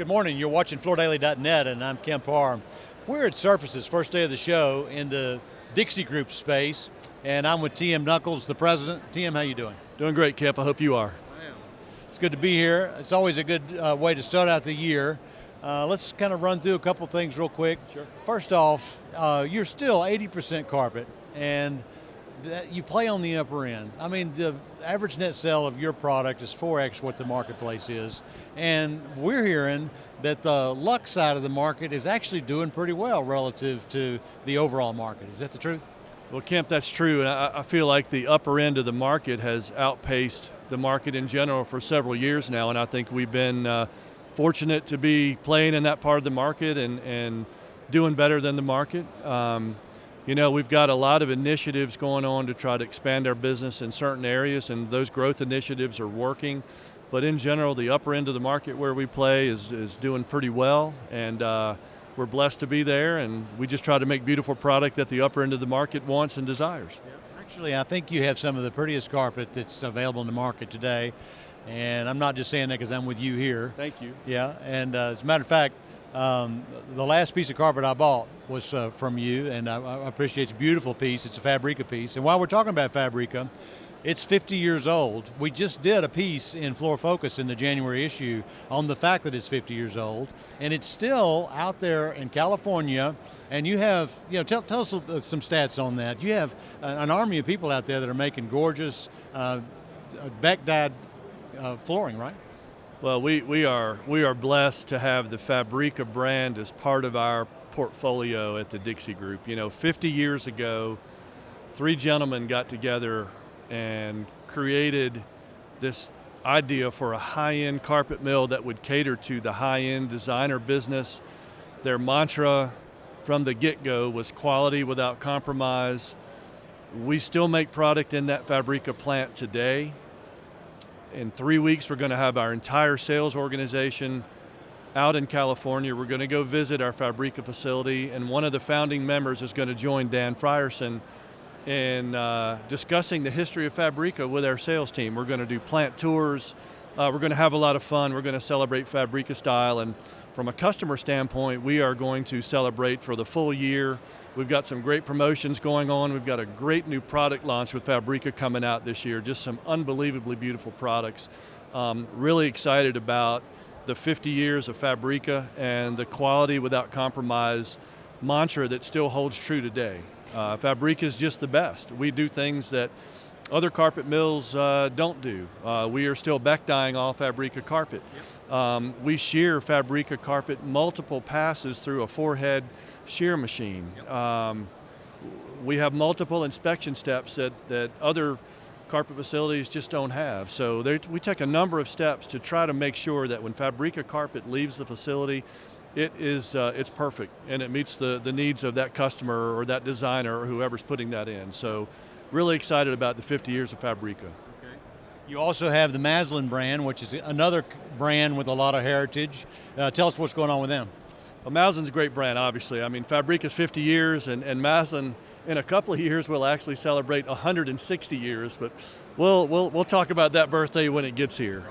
Good morning. You're watching FloorDaily.net, and I'm Kemp Harr. We're at Surfaces, first day of the show in the Dixie Group space, and I'm with TM Nuckols, the president. TM, how you doing? Doing great, Kemp. I hope you are. I am. It's good to be here. It's always a good way to start out the year. Let's kind of run through a couple things real quick. Sure. First off, you're still 80% carpet, and you play on the upper end. I mean, the average net sale of your product is 4x what the marketplace is. And we're hearing that the luxe side of the market is actually doing pretty well relative to the overall market. Is that the truth? Well, Kemp, that's true. And I feel like the upper end of the market has outpaced the market in general for several years now. And I think we've been fortunate to be playing in that part of the market and doing better than the market. You know, we've got a lot of initiatives going on to try to expand our business in certain areas, and those growth initiatives are working. But in general, the upper end of the market where we play is doing pretty well, and we're blessed to be there, and we just try to make beautiful product that the upper end of the market wants and desires. Yeah. Actually, I think you have some of the prettiest carpet that's available in the market today, and I'm not just saying that because I'm with you here. Thank you. Yeah, and as a matter of fact, the last piece of carpet I bought was from you, and I appreciate it's a beautiful piece. It's a Fabrica piece. And while we're talking about Fabrica, it's 50 years old. We just did a piece in Floor Focus in the January issue on the fact that it's 50 years old, and it's still out there in California. And you have, you know, tell us some stats on that. You have an army of people out there that are making gorgeous back-dyed flooring, right? Well, we are blessed to have the Fabrica brand as part of our portfolio at the Dixie Group. You know, 50 years ago, three gentlemen got together and created this idea for a high-end carpet mill that would cater to the high-end designer business. Their mantra from the get-go was quality without compromise. We still make product in that Fabrica plant today. In 3 weeks, we're going to have our entire sales organization out in California. We're going to go visit our Fabrica facility, and one of the founding members is going to join Dan Frierson in discussing the history of Fabrica with our sales team. We're going to do plant tours. We're going to have a lot of fun. We're going to celebrate Fabrica style, and from a customer standpoint, we are going to celebrate for the full year. We've got some great promotions going on. We've got a great new product launch with Fabrica coming out this year, just some unbelievably beautiful products. Really excited about the 50 years of Fabrica and the quality without compromise mantra that still holds true today. Fabrica is just the best. We do things that other carpet mills don't do. We are still back dyeing all Fabrica carpet. Yep. We shear Fabrica carpet multiple passes through a four-head shear machine. Yep. We have multiple inspection steps that other carpet facilities just don't have. So we take a number of steps to try to make sure that when Fabrica carpet leaves the facility, it's perfect and it meets the needs of that customer or that designer or whoever's putting that in. So really excited about the 50 years of Fabrica. Okay. You also have the Maslin brand, which is another brand with a lot of heritage. Tell us what's going on with them. Well, Maslin's a great brand, obviously. I mean, Fabrica's 50 years, and Maslin, in a couple of years, will actually celebrate 160 years, but we'll talk about that birthday when it gets here.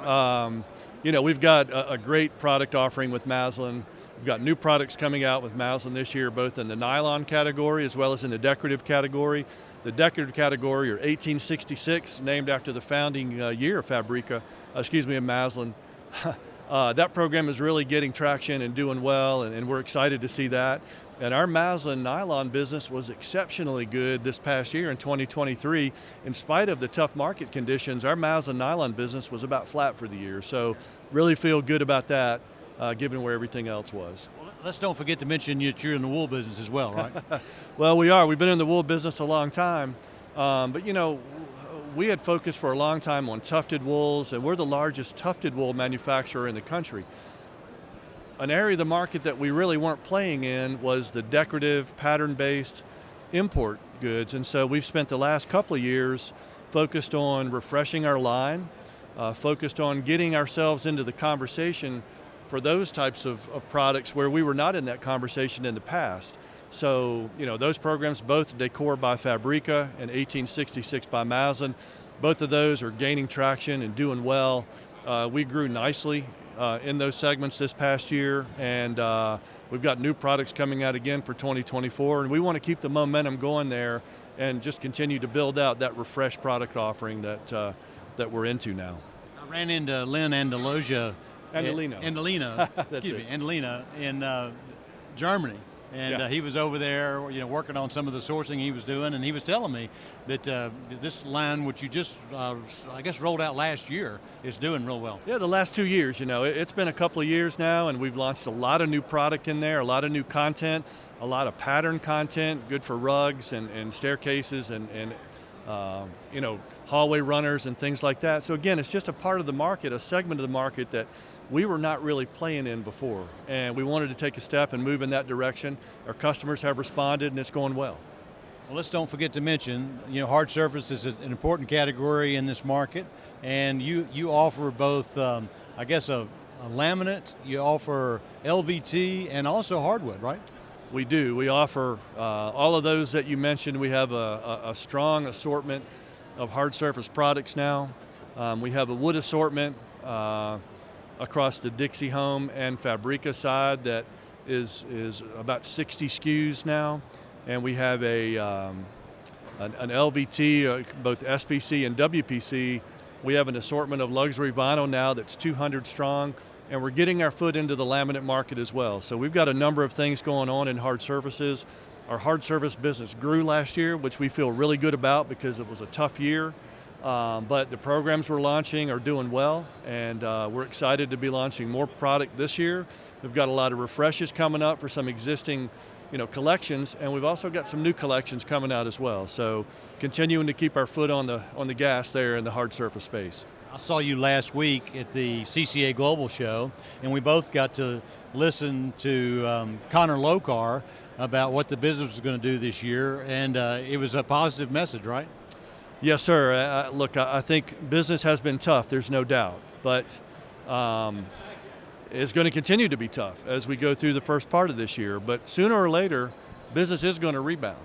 You know, we've got a great product offering with Maslin. We've got new products coming out with Maslin this year, both in the nylon category as well as in the decorative category. The decorative category are 1866, named after the founding year of of Maslin. That program is really getting traction and doing well, and we're excited to see that. And our Maslin nylon business was exceptionally good this past year in 2023. In spite of the tough market conditions, our Maslin nylon business was about flat for the year. So really feel good about that, given where everything else was. Well, let's don't forget to mention that you're in the wool business as well, right? Well, we are. We've been in the wool business a long time. But you know, we had focused for a long time on tufted wools, and we're the largest tufted wool manufacturer in the country. An area of the market that we really weren't playing in was the decorative, pattern-based import goods, and so we've spent the last couple of years focused on refreshing our line, focused on getting ourselves into the conversation for those types of products where we were not in that conversation in the past. So, you know, those programs, both Decor by Fabrica and 1866 by Maslin, both of those are gaining traction and doing well. We grew nicely in those segments this past year, and we've got new products coming out again for 2024, and we want to keep the momentum going there and just continue to build out that refreshed product offering that we're into now. I ran into Lynn Andalino. Excuse me, Andalina in Germany. And he was over there, working on some of the sourcing he was doing, and he was telling me that this line, which you just, I guess, rolled out last year, is doing real well. Yeah, the last 2 years, it's been a couple of years now, and we've launched a lot of new product in there, a lot of new content, a lot of pattern content, good for rugs and staircases and hallway runners and things like that. So again, it's just a part of the market, a segment of the market that we were not really playing in before, and we wanted to take a step and move in that direction. Our customers have responded, and it's going well. Well, let's don't forget to mention, hard surface is an important category in this market, and you offer both, a laminate, you offer LVT, and also hardwood, right? We do. We offer all of those that you mentioned. We have a strong assortment of hard surface products now. We have a wood assortment across the Dixie Home and Fabrica side that is about 60 SKUs now, and we have an LVT, both SPC and WPC. We have an assortment of luxury vinyl now that's 200 strong, and we're getting our foot into the laminate market as well. So we've got a number of things going on in hard surfaces. Our hard surface business grew last year, which we feel really good about because it was a tough year. But the programs we're launching are doing well, and we're excited to be launching more product this year. We've got a lot of refreshes coming up for some existing, collections, and we've also got some new collections coming out as well. So continuing to keep our foot on the gas there in the hard surface space. I saw you last week at the CCA Global Show, and we both got to listen to Connor Lokar about what the business was going to do this year, and it was a positive message, right? Yes, sir. Look, I think business has been tough, there's no doubt, but it's going to continue to be tough as we go through the first part of this year. But sooner or later, business is going to rebound.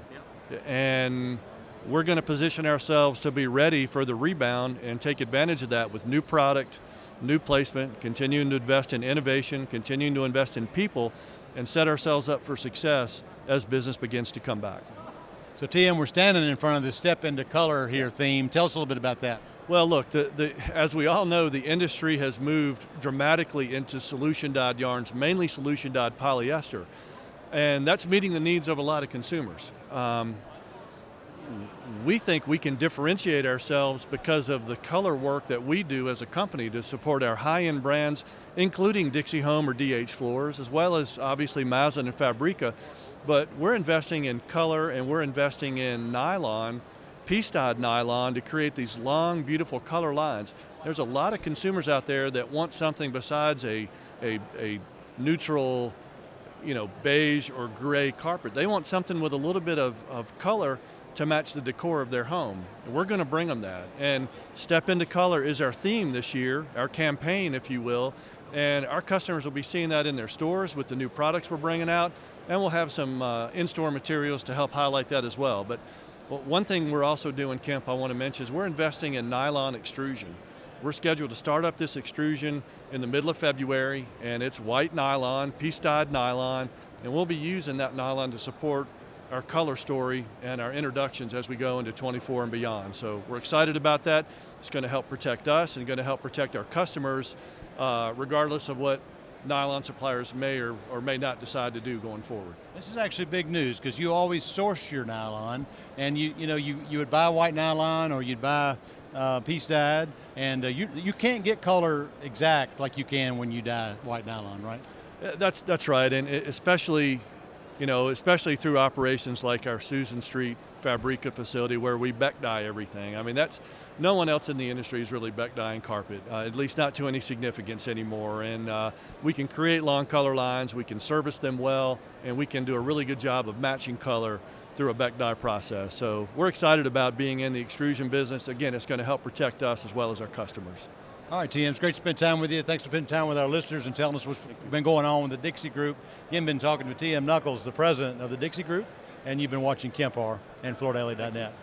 Yep. And we're going to position ourselves to be ready for the rebound and take advantage of that with new product, new placement, continuing to invest in innovation, continuing to invest in people, and set ourselves up for success as business begins to come back. So TM, we're standing in front of the Step Into Color here theme. Tell us a little bit about that. Well, look, as we all know, the industry has moved dramatically into solution-dyed yarns, mainly solution-dyed polyester, and that's meeting the needs of a lot of consumers. We think we can differentiate ourselves because of the color work that we do as a company to support our high-end brands, including Dixie Home or DH Floors, as well as obviously Maslin and Fabrica. But we're investing in color, and we're investing in nylon, piece-dyed nylon, to create these long, beautiful color lines. There's a lot of consumers out there that want something besides a neutral, beige or gray carpet. They want something with a little bit of color to match the decor of their home. We're going to bring them that. And Step Into Color is our theme this year, our campaign, if you will. And our customers will be seeing that in their stores with the new products we're bringing out. And we'll have some in-store materials to help highlight that as well. But one thing we're also doing, Kemp, I want to mention is we're investing in nylon extrusion. We're scheduled to start up this extrusion in the middle of February, and it's white nylon, piece-dyed nylon, and we'll be using that nylon to support our color story and our introductions as we go into 24 and beyond. So we're excited about that. It's going to help protect us and going to help protect our customers, regardless of what nylon suppliers may or may not decide to do going forward. This is actually big news because you always source your nylon, and you would buy white nylon or you'd buy piece dyed, and you can't get color exact like you can when you dye white nylon, right? That's right, and especially through operations like our Susan Street Fabrica facility where we beck dye everything. I mean, no one else in the industry is really beck dyeing carpet, at least not to any significance anymore. And we can create long color lines, we can service them well, and we can do a really good job of matching color through a beck dye process. So we're excited about being in the extrusion business. Again, it's going to help protect us as well as our customers. All right, TM, it's great to spend time with you. Thanks for spending time with our listeners and telling us what's been going on with the Dixie Group. Again, been talking to TM Nuckols, the president of the Dixie Group, and you've been watching Kemp Harr and FloorDaily.net.